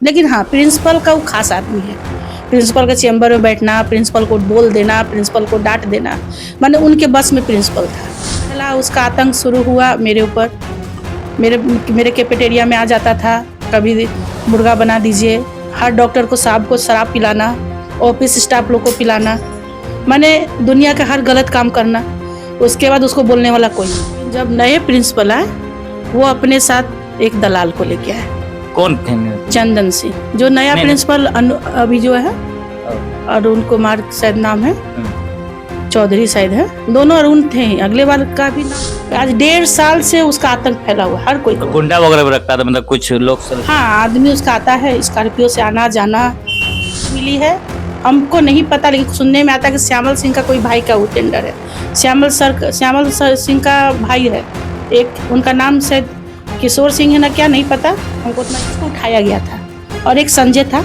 लेकिन हाँ, प्रिंसिपल का वो खास आदमी है। प्रिंसिपल के चैम्बर में बैठना, प्रिंसिपल को बोल देना, प्रिंसिपल को डांट देना, माने उनके बस में प्रिंसिपल था। पहला उसका आतंक शुरू हुआ मेरे ऊपर। मेरे कैफेटेरिया में आ जाता था, कभी मुर्गा बना दीजिए, हर डॉक्टर को साहब को शराब पिलाना, ऑफिस स्टाफ लोग को पिलाना, माने दुनिया का हर गलत काम करना। उसके बाद उसको बोलने वाला कोई नहीं। जब नए प्रिंसिपल आए, वो अपने साथ एक दलाल को लेके आए। कौन थे? चंदन सिंह, जो नया प्रिंसिपल अभी जो है, अरुण कुमार शायद नाम है, चौधरी शायद है, दोनों अरुण थे। अगले बार का भी आज 1.5 साल से उसका आतंक फैला हुआ, हर कोई गुंडा वगैरह भी रखता था, मतलब कुछ लोग हाँ, आदमी उसका आता है, स्कॉर्पियो से आना जाना मिली है, हमको नहीं पता, लेकिन सुनने में आता है कि श्यामल सिंह का कोई भाई का वो टेंडर है। श्यामल सिंह का भाई है एक, उनका नाम शायद किशोर सिंह है ना, क्या नहीं पता हमको, उतना इसको उठाया गया था। और एक संजय था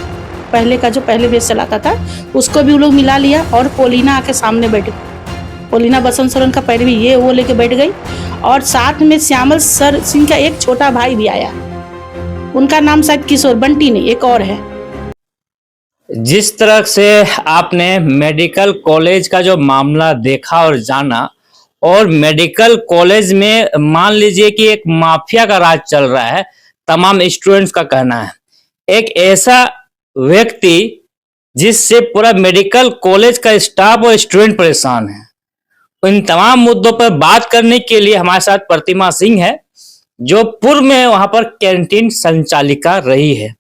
पहले का, जो पहले बेस चलाता था, उसको भी वो लोग मिला लिया। और पोलिना आके सामने बैठ गई, पोलिना बसंत सोरेन का पैरवी ये वो लेके बैठ गई। और साथ में श्यामल सिंह का एक छोटा भाई भी आया, उनका नाम शायद किशोर, बंटी नहीं, एक और है। जिस तरह से आपने मेडिकल कॉलेज का जो मामला देखा और जाना, और मेडिकल कॉलेज में मान लीजिए कि एक माफिया का राज चल रहा है, तमाम स्टूडेंट्स का कहना है। एक ऐसा व्यक्ति जिससे पूरा मेडिकल कॉलेज का स्टाफ और स्टूडेंट परेशान है, इन तमाम मुद्दों पर बात करने के लिए हमारे साथ प्रतिमा सिंह है, जो पूर्व में वहां पर कैंटीन संचालिका रही है।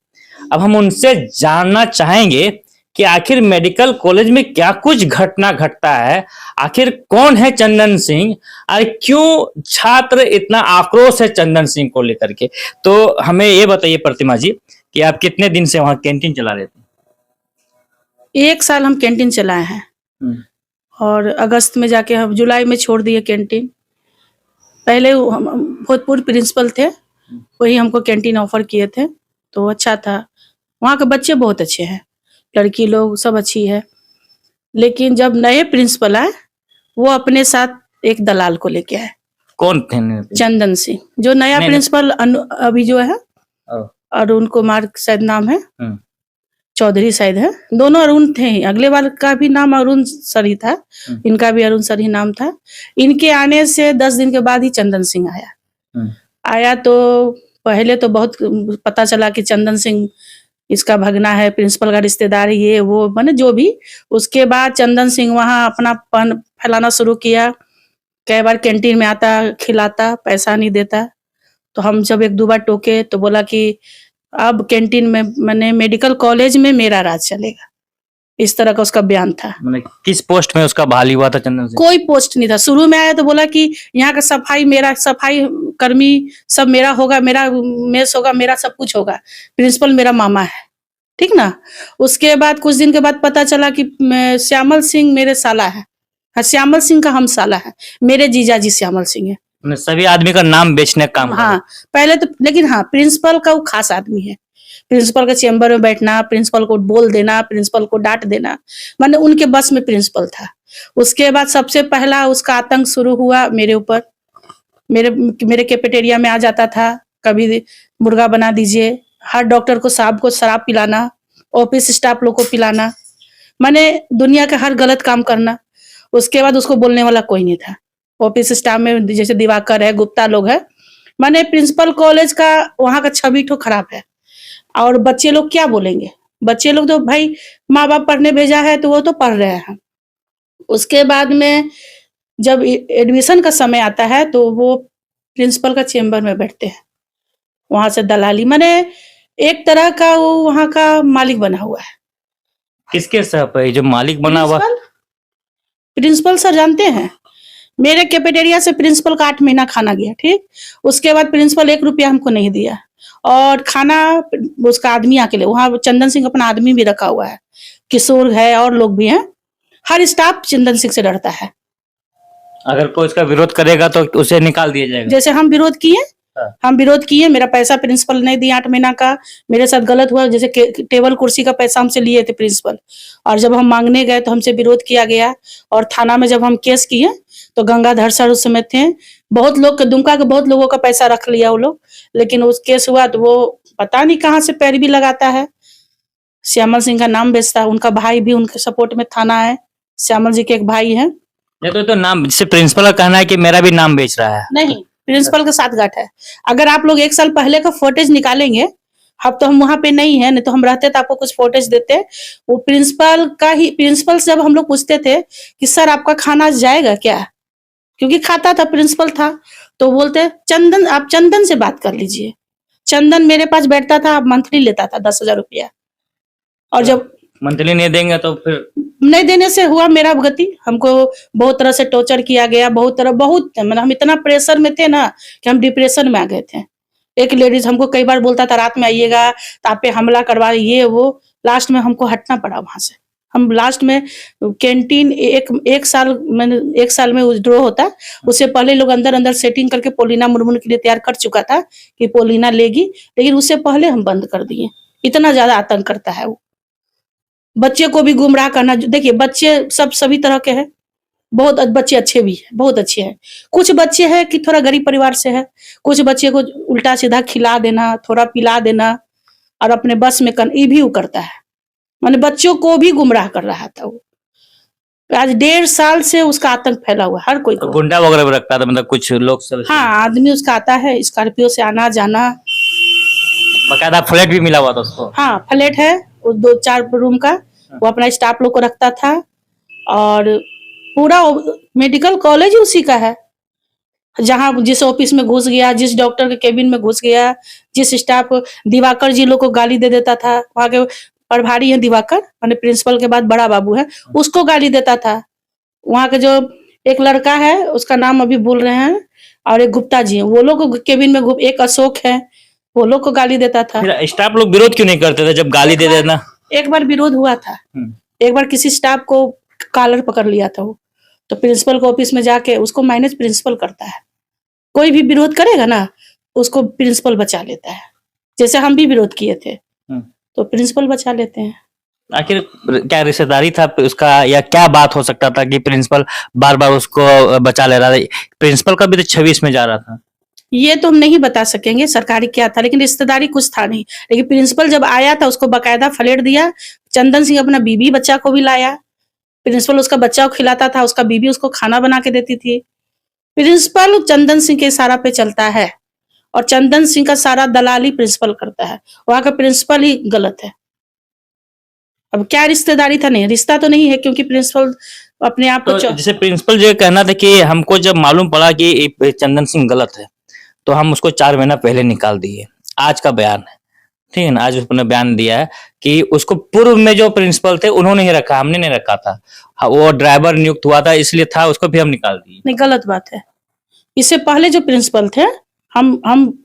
अब हम उनसे जानना चाहेंगे कि आखिर मेडिकल कॉलेज में क्या कुछ घटना घटता है, आखिर कौन है चंदन सिंह, और क्यों छात्र इतना आक्रोश है चंदन सिंह को लेकर के। तो हमें ये बताइए प्रतिमा जी कि आप कितने दिन से वहां कैंटीन चला रहे थे? 1 साल हम कैंटीन चलाए हैं, और अगस्त में जाके हम जुलाई में छोड़ दिए कैंटीन। पहले हम भूतपूर्व प्रिंसिपल थे, वही हमको कैंटीन ऑफर किए थे, तो अच्छा था। वहाँ के बच्चे बहुत अच्छे हैं, लड़की लोग सब अच्छी है। लेकिन जब नए प्रिंसिपल आए, वो अपने साथ एक दलाल को लेके आए। कौन थे? चंदन सिंह, जो नया प्रिंसिपल अभी जो है, अरुण कुमार शायद नाम है, चौधरी शायद है, दोनों अरुण थे। अगले बार का भी नाम अरुण सर ही था, इनका भी अरुण सर ही नाम था। इनके आने से 10 दिन के बाद ही चंदन सिंह आया। तो पहले तो बहुत पता चला कि चंदन सिंह इसका भगना है, प्रिंसिपल का रिश्तेदार, ये वो, माने जो भी। उसके बाद चंदन सिंह वहां अपना पन फैलाना शुरू किया। कई बार कैंटीन में आता, खिलाता, पैसा नहीं देता। तो हम जब 1-2 बार टोके तो बोला कि अब कैंटीन में, मैंने मेडिकल कॉलेज में मेरा राज चलेगा, इस तरह का उसका बयान था। किस पोस्ट में उसका बहाली हुआ था चंदन सिंह? कोई पोस्ट नहीं था। शुरू में आया तो बोला कि यहाँ का सफाई मेरा, सफाई कर्मी सब मेरा होगा, मेरा मेस होगा, मेरा सब कुछ होगा, प्रिंसिपल मेरा मामा है, ठीक ना। उसके बाद कुछ दिन के बाद पता चला कि श्यामल सिंह मेरे साला है, श्यामल सिंह का हम साला है, मेरे जीजा जी श्यामल सिंह है। सभी आदमी का नाम बेचने का काम। हाँ, पहले तो, लेकिन हाँ, प्रिंसिपल का वो खास आदमी है। प्रिंसिपल के चैम्बर में बैठना, प्रिंसिपल को बोल देना, प्रिंसिपल को डांट देना, माने उनके बस में प्रिंसिपल था। उसके बाद सबसे पहला उसका आतंक शुरू हुआ मेरे ऊपर। मेरे कैफेटेरिया में आ जाता था, कभी मुर्गा बना दीजिए, हर डॉक्टर को साहब को शराब पिलाना, ऑफिस स्टाफ लोग को पिलाना, माने दुनिया का हर गलत काम करना। उसके बाद उसको बोलने वाला कोई नहीं था। ऑफिस स्टाफ में जैसे दिवाकर है, गुप्ता लोग है, माने प्रिंसिपल कॉलेज का वहाँ का छवि तो खराब है। और बच्चे लोग क्या बोलेंगे, बच्चे लोग तो भाई माँ बाप पढ़ने भेजा है तो वो तो पढ़ रहे हैं। उसके बाद में जब एडमिशन का समय आता है तो वो प्रिंसिपल का चेम्बर में बैठते हैं, वहां से दलाली, माने एक तरह का वो वहां का मालिक बना हुआ है। किसके साथ जो मालिक बना हुआ? प्रिंसिपल सर जानते हैं, मेरे कैफेटेरिया से प्रिंसिपल का 8 महीना खाना गया, ठीक। उसके बाद प्रिंसिपल 1 रुपया हमको नहीं दिया, और खाना उसका आदमी आके ले, वहाँ चंदन सिंह अपना आदमी भी रखा हुआ है, किशोर है और लोग भी हैं। हर स्टाफ चंदन सिंह से डरता है। अगर कोई इसका विरोध करेगा तो उसे निकाल दिया जाएगा। जैसे हम विरोध किए, हम विरोध किए, मेरा पैसा प्रिंसिपल नहीं दिया 8 महीना का, मेरे साथ गलत हुआ। जैसे टेबल कुर्सी का पैसा हमसे लिए थे प्रिंसिपल, और जब हम मांगने गए तो हमसे विरोध किया गया। और थाना में जब हम केस किए तो गंगाधर सर उस समय थे, बहुत लोग के, दुमका के बहुत लोगों का पैसा रख लिया वो लोग। लेकिन उस केस हुआ तो वो पता नहीं कहाँ से पैरवी लगाता है। श्यामल सिंह का नाम बेचता है, उनका भाई भी उनके सपोर्ट में थाना है। श्यामल जी के एक भाई हैं। ये तो नाम, जैसे प्रिंसिपल का कहना है कि मेरा भी नाम बेच रहा है। नहीं, प्रिंसिपल के साथ गांठ है। अगर आप लोग 1 साल पहले का फुटेज निकालेंगे, अब तो हम वहां पे नहीं है, नहीं तो हम रहते तो आपको कुछ फुटेज देते। वो प्रिंसिपल से जब हम लोग पूछते थे कि सर आपका खाना जाएगा क्या, क्योंकि खाता था, प्रिंसिपल था, तो बोलते चंदन, आप चंदन से बात कर लीजिए। चंदन मेरे पास बैठता था, मंथली लेता था 10,000 रुपया। और जब मंथली नहीं देंगे तो फिर नहीं देने से हुआ मेरा गति। हमको बहुत तरह से टॉर्चर किया गया, बहुत मतलब हम इतना प्रेशर में थे ना कि हम डिप्रेशन में आ गए थे। एक लेडीज हमको कई बार बोलता था रात में आइएगा तो आप पे हमला करवा, ये वो। लास्ट में हमको हटना पड़ा वहां से। हम लास्ट में कैंटीन एक साल में विड्रॉ होता, उससे पहले लोग अंदर सेटिंग करके पोलिना मुर्मून के लिए तैयार कर चुका था कि पोलिना लेगी, लेकिन उससे पहले हम बंद कर दिए। इतना ज्यादा आतंक करता है वो। बच्चे को भी गुमराह करना। देखिए बच्चे सभी तरह के हैं, बहुत बच्चे अच्छे भी हैं, बहुत अच्छे हैं। कुछ बच्चे हैं कि थोड़ा गरीब परिवार से है, कुछ बच्चे को उल्टा सीधा खिला देना, थोड़ा पिला देना और अपने बस में ये भी वो करता है। माने बच्चों को भी गुमराह कर रहा था वो। आज 1.5 साल से उसका आतंक फैला हुआ है हर कोई को। गुंडा वगैरह भी रखता था, मतलब कुछ लोग सब। हाँ, आदमी उसका आता है स्कॉर्पियो से आना जाना। बकायदा फ्लैट भी मिला हुआ था उसको। हाँ, फ्लैट है वो 2-4 रूम का। वो अपना स्टाफ लोग को रखता था और पूरा मेडिकल कॉलेज उसी का है। जहाँ जिस ऑफिस में घुस गया, जिस डॉक्टर के केबिन में घुस गया, जिस स्टाफ, दिवाकर जी लोग को गाली दे देता था। वहाँ के प्रभारी है दिवाकर, माने प्रिंसिपल के बाद बड़ा बाबू है, उसको गाली देता था। वहाँ के जो एक लड़का है उसका नाम अभी भूल रहे हैं, और एक गुप्ता जी है, वो लोग केबिन में एक अशोक है, वो लोग को गाली देता था। फिर स्टाफ लोग विरोध क्यों नहीं करते थे जब गाली दे देना? एक बार विरोध हुआ था। एक बार किसी स्टाफ को कॉलर पकड़ लिया था वो, तो प्रिंसिपल को ऑफिस में जाके उसको मैनेज प्रिंसिपल करता है। कोई भी विरोध करेगा ना उसको प्रिंसिपल बचा लेता है। जैसे हम भी विरोध किए थे तो प्रिंसिपल बचा लेते हैं। आखिर क्या रिश्तेदारी था उसका, या क्या बात हो सकता था कि प्रिंसिपल बार बार उसको बचा ले रहा था? प्रिंसिपल का भी तो 26 में जा रहा था। ये तो हम नहीं बता सकेंगे सरकारी क्या था, लेकिन रिश्तेदारी कुछ था नहीं। लेकिन प्रिंसिपल जब आया था उसको बकायदा फ्लैट दिया। चंदन सिंह अपना बीबी बच्चा को भी लाया। प्रिंसिपल उसका बच्चा को खिलाता था, उसका बीबी उसको खाना बना के देती थी। प्रिंसिपल चंदन सिंह के इशारा पे चलता है और चंदन सिंह का सारा दलाली प्रिंसिपल करता है। वहां का प्रिंसिपल ही गलत है। अब क्या रिश्तेदारी था? नहीं, रिश्ता तो नहीं है, क्योंकि प्रिंसिपल अपने आप को तो जैसे प्रिंसिपल जो कहना था कि हमको जब मालूम पड़ा कि चंदन सिंह गलत है तो हम उसको 4 महीना पहले निकाल दिए। आज का बयान है, ठीक है ना? आज उसने बयान दिया है कि उसको पूर्व में जो प्रिंसिपल थे उन्होंने ही रखा, हमने नहीं रखा था। वो ड्राइवर नियुक्त हुआ था इसलिए था, उसको भी हम निकाल दिए। नहीं, गलत बात है। इससे पहले जो प्रिंसिपल थे, हम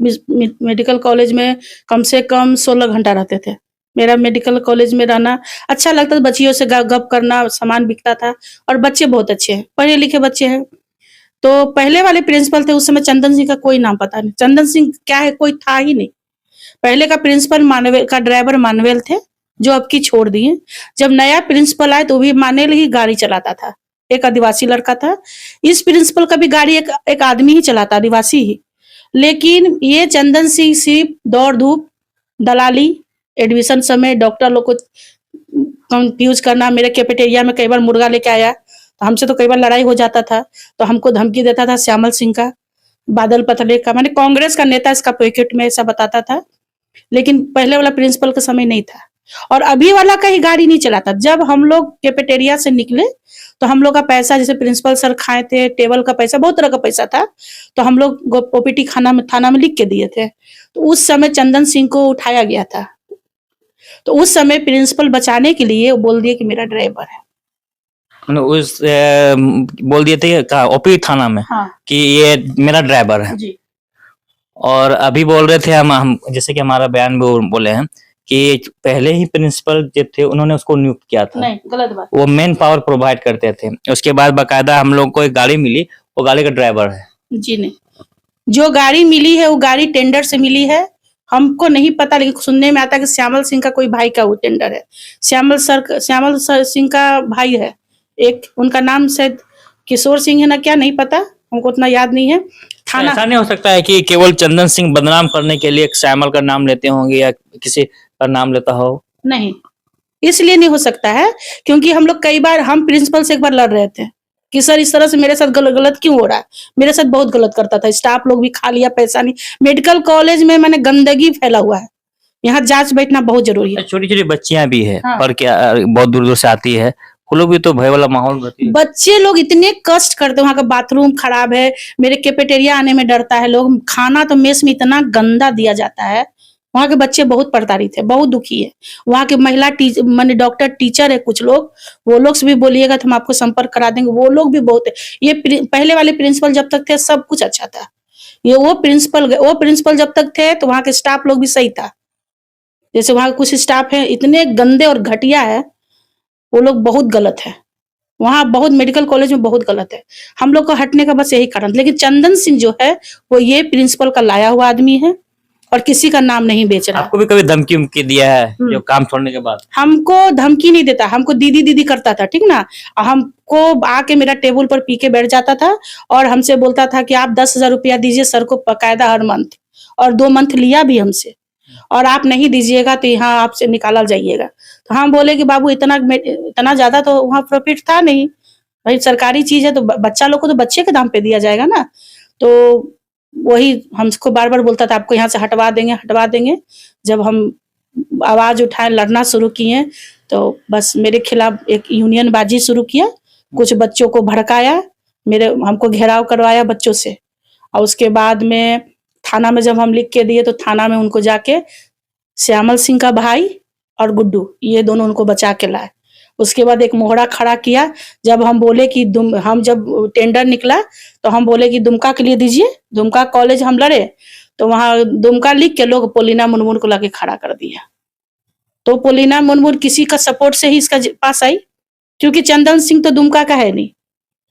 मेडिकल कॉलेज में कम से कम 16 घंटा रहते थे। मेरा मेडिकल कॉलेज में रहना अच्छा लगता था, बच्चियों से गप करना, सामान बिकता था और बच्चे बहुत अच्छे हैं, पढ़े लिखे बच्चे हैं। तो पहले वाले प्रिंसिपल थे उस समय चंदन सिंह का कोई नाम पता नहीं। चंदन सिंह क्या है कोई था ही नहीं। पहले का प्रिंसिपल मानवेल का ड्राइवर मानवेल थे, जो अब की छोड़ दिए। जब नया प्रिंसिपल आए तो भी मानवेल ही गाड़ी चलाता था, एक आदिवासी लड़का था। इस प्रिंसिपल का भी गाड़ी एक आदमी ही चलाता, आदिवासी ही। लेकिन ये चंदन सिंह सिर्फ दौड़ धूप, दलाली, एडमिशन समय डॉक्टर लोग को कंफ्यूज करना। मेरे कैफेटेरिया में कई बार मुर्गा लेके आया तो हमसे तो कई बार लड़ाई हो जाता था, तो हमको धमकी देता था श्यामल सिंह का, बादल पतले का, माने कांग्रेस का नेता इसका पैकेट में ऐसा बताता था। लेकिन पहले वाला प्रिंसिपल का समय नहीं था और अभी वाला का ही गाड़ी नहीं चलाता। जब हम लोग कैफेटेरिया से निकले तो हम लोग का पैसा, जैसे प्रिंसिपल सर खाए थे, टेबल का पैसा, बहुत तरह का पैसा था, तो हम लोग ओपीटी थाना में लिख के दिए थे। तो उस समय चंदन सिंह को उठाया गया था। तो उस समय प्रिंसिपल बचाने के लिए बोल दिए कि मेरा ड्राइवर है। उस बोल दिए थे कहा ओपी थाना में, हाँ, कि ये मेरा ड्राइवर है। जी। और अभी बोल रहे थे हम जैसे कि हमारा बयान में बोले हैं कि पहले ही प्रिंसिपल जो थे उन्होंने उसको नियुक्त किया था। नहीं, गलत बात। वो मेन पावर प्रोवाइड करते थे। उसके बाद बकायदा हम लोग को एक गाड़ी मिली, वो गाड़ी का ड्राइवर है। जी नहीं, जो गाड़ी मिली है वो गाड़ी टेंडर से मिली है, हमको नहीं पता, लेकिन सुनने में आता है कि श्यामल सिंह का कोई भाई का वो टेंडर है। श्यामल सिंह का भाई है एक, उनका नाम शायद किशोर सिंह है ना, क्या नहीं पता, हमको उतना याद नहीं है। थाना ऐसा नहीं हो सकता है कि केवल चंदन सिंह बदनाम करने के लिए श्यामल का नाम लेते होंगे या किसी का नाम लेता हो? नहीं, इसलिए नहीं हो सकता है क्योंकि हम लोग कई बार हम प्रिंसिपल से एक बार लड़ रहे थे कि सर इस तरह से मेरे साथ गलत क्यों हो रहा है। मेरे साथ बहुत गलत करता था, स्टाफ लोग भी खा लिया, पैसा नहीं। मेडिकल कॉलेज में मैंने गंदगी फैला हुआ है, यहाँ जांच बैठना बहुत जरूरी है। छोटी छोटी बच्चियां भी है हाँ। और क्या बहुत दूर दूर से आती है, वो लोग भी तो भय वाला माहौल रहती है। बच्चे लोग इतने कष्ट करते हैं, वहाँ का बाथरूम खराब है, मेरे कैफेटेरिया आने में डरता है लोग, खाना तो मेस में इतना गंदा दिया जाता है। वहाँ के बच्चे बहुत प्रताड़ित है, बहुत दुखी है। वहाँ के महिला टीचर माने डॉक्टर टीचर है कुछ लोग, वो लोग से भी बोलिएगा तो हम आपको संपर्क करा देंगे, वो लोग भी बहुत है। ये पहले वाले प्रिंसिपल जब तक थे सब कुछ अच्छा था। ये वो प्रिंसिपल जब तक थे तो वहाँ के स्टाफ लोग भी सही था। जैसे वहाँ कुछ स्टाफ है इतने गंदे और घटिया है, वो लोग बहुत गलत है। वहाँ बहुत मेडिकल कॉलेज में बहुत गलत है। हम लोग को हटने का बस यही कारण। लेकिन चंदन सिंह जो है वो ये प्रिंसिपल का लाया हुआ आदमी है और किसी का नाम नहीं बेच रहा। आपको भी कभी धमकी उमकी दिया है जो काम छोड़ने के बाद? हमको धमकी नहीं देता, हमको दीदी दीदी करता था, ठीक ना। हमको आके मेरा टेबल पर पी के बैठ जाता था और हमसे बोलता था कि आप 10,000 रुपया दीजिए सर को बकायदा हर मंथ, और 2 मंथ लिया भी हमसे, और आप नहीं दीजिएगा तो यहाँ आपसे निकाला जाइएगा। तो हम बोले कि बाबू इतना ज्यादा तो वहाँ प्रॉफिट था नहीं भाई, सरकारी चीज है तो बच्चा लोग को तो बच्चे के दाम पे दिया जाएगा ना। तो वही हमको बार बार बोलता था आपको यहाँ से हटवा देंगे। जब हम आवाज उठाए लड़ना शुरू किए तो बस मेरे खिलाफ एक यूनियन बाजी शुरू किया, कुछ बच्चों को भड़काया, हमको घेराव करवाया बच्चों से। और उसके बाद में थाना में जब हम लिख के दिए तो थाना में उनको जाके श्यामल सिंह का भाई और गुड्डू ये दोनों उनको बचा के लाए। उसके बाद एक मोहरा खड़ा किया। जब हम बोले कि हम जब टेंडर निकला तो हम बोले कि दुमका के लिए दीजिए, दुमका कॉलेज हम लड़े तो वहां दुमका लिख के लोग पोलिना मुनमुन को लाके खड़ा कर दिया। तो पोलिना मुनमुन किसी का सपोर्ट से ही इसका पास आई, क्योंकि चंदन सिंह तो दुमका का है नहीं।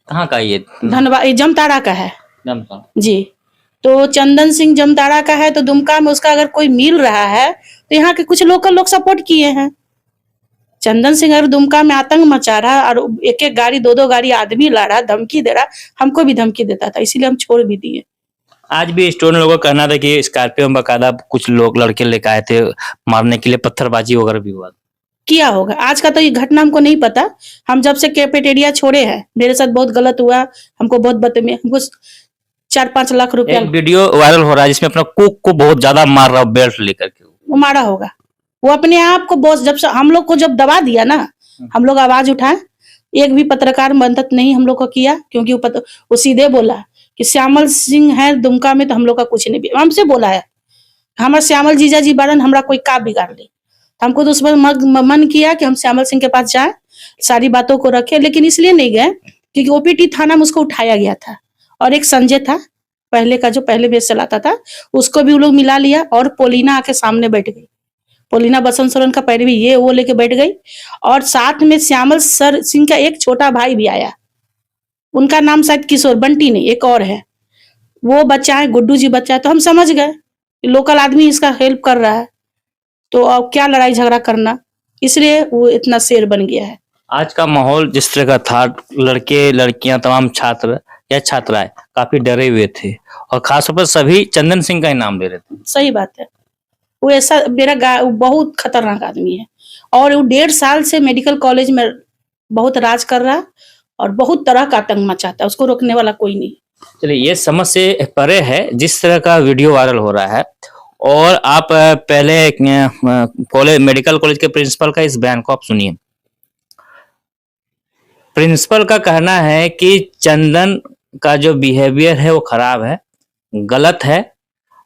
कहाँ का ये? धनबाद जमताड़ा का है जमताड़ा। जी। तो चंदन सिंह जमताड़ा का है तो दुमका में उसका अगर कोई मिल रहा है तो यहाँ के कुछ लोकल लोग सपोर्ट किए हैं। चंदन सिंह अगर दुमका में आतंक मचा रहा और एक एक गाड़ी 2-2 गाड़ी आदमी ला रहा, धमकी दे रहा, हमको भी धमकी देता था, इसीलिए हम छोड़ भी दिए। आज भी स्टूडेंट लोगों का कहना था कि स्कॉर्पियो में बकायदा कुछ लोग लड़के लेकर आए थे मारने के लिए, पत्थरबाजी वगैरह भी हुआ किया होगा। आज का तो ये घटना हमको नहीं पता। हम जब से कैफेटेरिया छोड़े हैं मेरे साथ बहुत गलत हुआ, हमको बहुत हमको 4-5 लाख रुपया। वीडियो वायरल हो रहा है जिसमें अपना कुक को बहुत ज्यादा मार रहा है बेल्ट लेकर के। वो मारा होगा, वो अपने आप को बॉस जब हम लोग को जब दबा दिया ना, हम लोग आवाज उठाए, एक भी पत्रकार मदद नहीं हम लोग को किया, क्योंकि वो सीधे बोला कि श्यामल सिंह है दुमका में तो हम लोग का कुछ नहीं। हमसे बोला है हमारे श्यामल जीजा जी बारन हमरा कोई का बिगाड़ ले। हमको तो उस पर मन किया कि हम श्यामल सिंह के पास जाए, सारी बातों को रखे, लेकिन इसलिए नहीं गए क्योंकि ओपीटी थाना में उसको उठाया गया था और एक संजय था पहले का जो पहले बेस चलाता था, उसको भी वो लोग मिला लिया और पोलिना आके सामने बैठ गई। पोलिना बसंत सोरेन का पैरवी ये वो लेके बैठ गई और साथ में श्यामल सर सिंह का एक छोटा भाई भी आया, उनका नाम शायद किशोर, बंटी नहीं एक और है, वो बच्चा है, गुड्डू जी बच्चा है। तो हम समझ गए लोकल आदमी इसका हेल्प कर रहा है तो अब क्या लड़ाई झगड़ा करना, इसलिए वो इतना शेर बन गया है। आज का माहौल जिस तरह का था, लड़के लड़कियां तमाम छात्र या छात्राएं काफी डरे हुए थे और खासतौर पर सभी चंदन सिंह का ही नाम ले रहे थे। सही बात है, वो ऐसा बहुत खतरनाक आदमी है और वो 1.5 साल से मेडिकल कॉलेज में बहुत राज कर रहा और बहुत तरह का आतंक मचाता है, उसको रोकने वाला कोई नहीं। चलिए ये समझ से परे है जिस तरह का वीडियो वायरल हो रहा है, और आप पहले मेडिकल कॉलेज के प्रिंसिपल का इस बयान को आप सुनिए। प्रिंसिपल का कहना है कि चंदन का जो बिहेवियर है वो खराब है, गलत है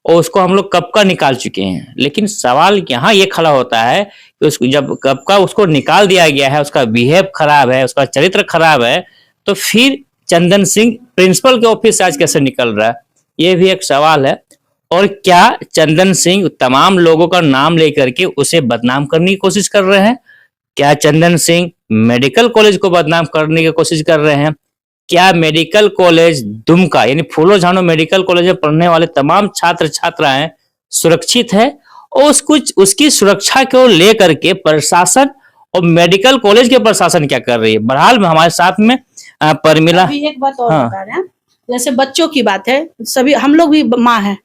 और उसको हम लोग कब का निकाल चुके हैं। लेकिन सवाल यहाँ ये खड़ा होता है कि उसको जब कब का उसको निकाल दिया गया है, उसका बिहेव खराब है, उसका चरित्र खराब है, तो फिर चंदन सिंह प्रिंसिपल के ऑफिस से आज कैसे निकल रहा है, ये भी एक सवाल है। और क्या चंदन सिंह तमाम लोगों का नाम लेकर के उसे बदनाम करने की कोशिश कर रहे हैं? क्या चंदन सिंह मेडिकल कॉलेज को बदनाम करने की कोशिश कर रहे हैं? क्या मेडिकल कॉलेज दुमका यानी फूलो झानो मेडिकल कॉलेज में पढ़ने वाले तमाम छात्र छात्राएं सुरक्षित है? और उसकी सुरक्षा को लेकर के प्रशासन और मेडिकल कॉलेज के प्रशासन क्या कर रही है? बहरहाल में हमारे साथ में परमिला। एक बात और बता रहे हैं, जैसे बच्चों की बात है, सभी हम लोग भी माँ हैं,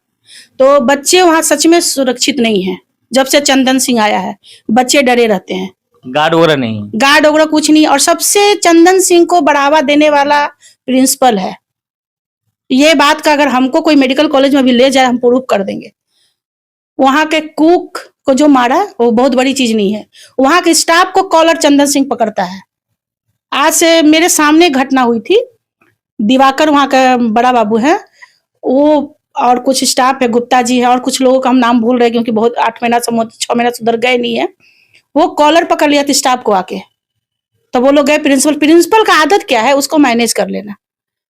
तो बच्चे वहाँ सच में सुरक्षित नहीं हैं। जब से चंदन सिंह आया है, बच्चे डरे रहते हैं। गार्ड वगैरह नहीं? गार्ड वगैरह कुछ नहीं, और सबसे चंदन सिंह को बढ़ावा देने वाला प्रिंसिपल है। ये बात का अगर हमको कोई मेडिकल कॉलेज में भी ले जाए, हम प्रूफ कर देंगे। वहां के कुक को जो मारा वो बहुत बड़ी चीज नहीं है, वहां के स्टाफ को कॉलर चंदन सिंह पकड़ता है। आज से मेरे सामने घटना हुई थी। दिवाकर वहां का बड़ा बाबू है, वो और कुछ स्टाफ है, गुप्ता जी है, और कुछ लोगों का हम नाम भूल रहे हैं क्योंकि बहुत 8 महीना से 6 महीना से उधर गए नहीं है। वो कॉलर पकड़ लिया था स्टाफ को आके, तो वो लोग गए प्रिंसिपल का आदत क्या है, उसको मैनेज कर लेना।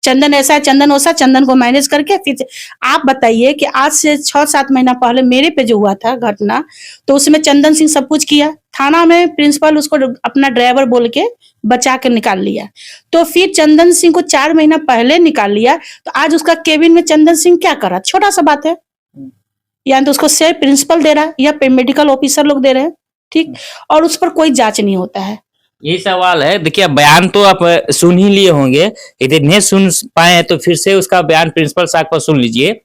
चंदन ऐसा है, चंदन वैसा, चंदन को मैनेज करके फिर आप बताइए कि आज से 6-7 महीना पहले मेरे पे जो हुआ था घटना, तो उसमें चंदन सिंह सब कुछ किया। थाना में प्रिंसिपल उसको अपना ड्राइवर बोल के बचा के निकाल लिया। तो फिर चंदन सिंह को 4 महीना पहले निकाल लिया, तो आज उसका केबिन में चंदन सिंह क्या कर रहा? छोटा सा बात है। या तो उसको सिर्फ प्रिंसिपल दे रहा है या मेडिकल ऑफिसर लोग दे रहे हैं, ठीक, और उस पर कोई जांच नहीं होता है। यही सवाल है। देखिए, बयान तो आप सुन ही लिए होंगे, यदि नहीं सुन पाए तो फिर से उसका बयान प्रिंसिपल साहब का सुन लीजिए।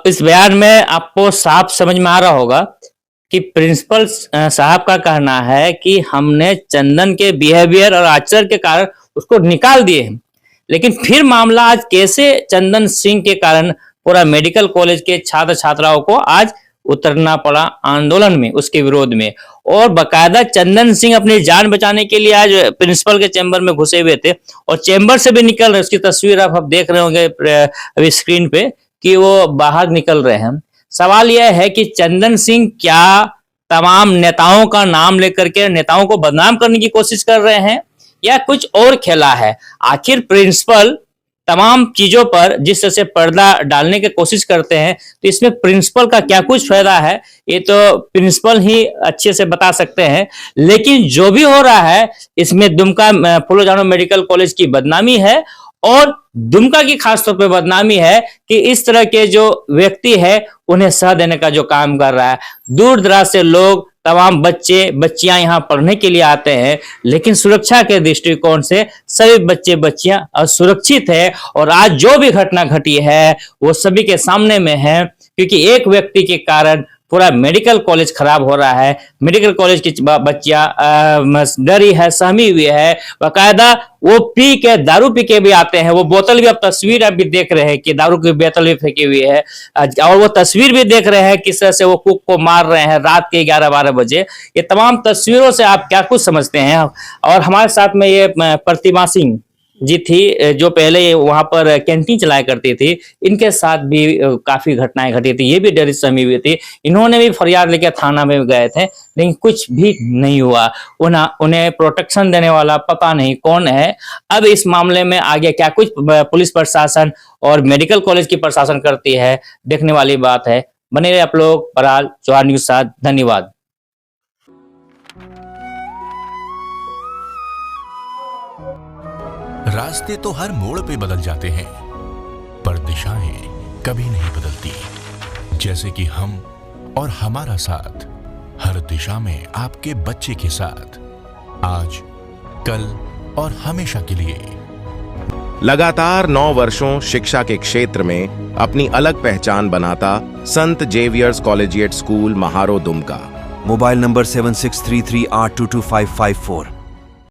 इस बयान में आपको साफ समझ में आ रहा होगा कि प्रिंसिपल साहब का कहना है कि हमने चंदन के बिहेवियर और आचरण के कारण उसको निकाल दिए हैं, लेकिन फिर मामला आज कैसे चंदन सिंह के कारण पूरा मेडिकल कॉलेज के छात्र छात्राओं को आज उतरना पड़ा आंदोलन में, उसके विरोध में। और बकायदा चंदन सिंह अपनी जान बचाने के लिए आज प्रिंसिपल के चैम्बर में घुसे हुए थे और चैम्बर से भी निकल रहे। उसकी तस्वीर आप देख रहे होंगे अभी स्क्रीन पे कि वो बाहर निकल रहे हैं। सवाल यह है कि चंदन सिंह क्या तमाम नेताओं का नाम लेकर के नेताओं को बदनाम करने की कोशिश कर रहे हैं या कुछ और खेला है? आखिर प्रिंसिपल तमाम चीजों पर जिस तरह से पर्दा डालने की कोशिश करते हैं, तो इसमें प्रिंसिपल का क्या कुछ फायदा है, ये तो प्रिंसिपल ही अच्छे से बता सकते हैं। लेकिन जो भी हो रहा है, इसमें दुमका फूलो जानो मेडिकल कॉलेज की बदनामी है, और दुमका की खासतौर पर बदनामी है कि इस तरह के जो व्यक्ति है उन्हें सह देने का जो काम कर रहा है। दूर दराज से लोग, तमाम बच्चे बच्चियां यहाँ पढ़ने के लिए आते हैं, लेकिन सुरक्षा के दृष्टिकोण से सभी बच्चे बच्चियां असुरक्षित है। और आज जो भी घटना घटी है वो सभी के सामने में है, क्योंकि एक व्यक्ति के कारण पूरा मेडिकल कॉलेज खराब हो रहा है। मेडिकल कॉलेज की बच्चियां डरी है, सहमी हुई है, बाकायदा वो दारू पी के भी आते हैं। वो बोतल भी, अब तस्वीर आप भी देख रहे हैं कि दारू की बोतल भी फेंकी हुई है, और वो तस्वीर भी देख रहे हैं किस तरह से वो कुक को मार रहे हैं रात के 11-12 बजे। ये तमाम तस्वीरों से आप क्या कुछ समझते हैं? और हमारे साथ में ये प्रतिमा सिंह जी थी, जो पहले वहां पर कैंटीन चलाया करती थी, इनके साथ भी काफी घटनाएं घटी थी। ये भी डरी सहमी हुई थी, इन्होंने भी फरियाद लेकर थाना में गए थे, लेकिन कुछ भी नहीं हुआ। उन्हें प्रोटेक्शन देने वाला पता नहीं कौन है। अब इस मामले में आगे क्या कुछ पुलिस प्रशासन और मेडिकल कॉलेज की प्रशासन करती है, देखने वाली बात है। बने रहे आप लोग बहरहाल जवाहर न्यूज़ साथ। धन्यवाद। रास्ते तो हर मोड़ पे बदल जाते हैं, पर दिशाएं कभी नहीं बदलती। जैसे कि हम और हमारा साथ हर दिशा में आपके बच्चे के साथ, आज, कल और हमेशा के लिए। लगातार 9 वर्षों शिक्षा के क्षेत्र में अपनी अलग पहचान बनाता Sant Xavier's collegiate school Maharo Dumka. Mobile number 7633822554।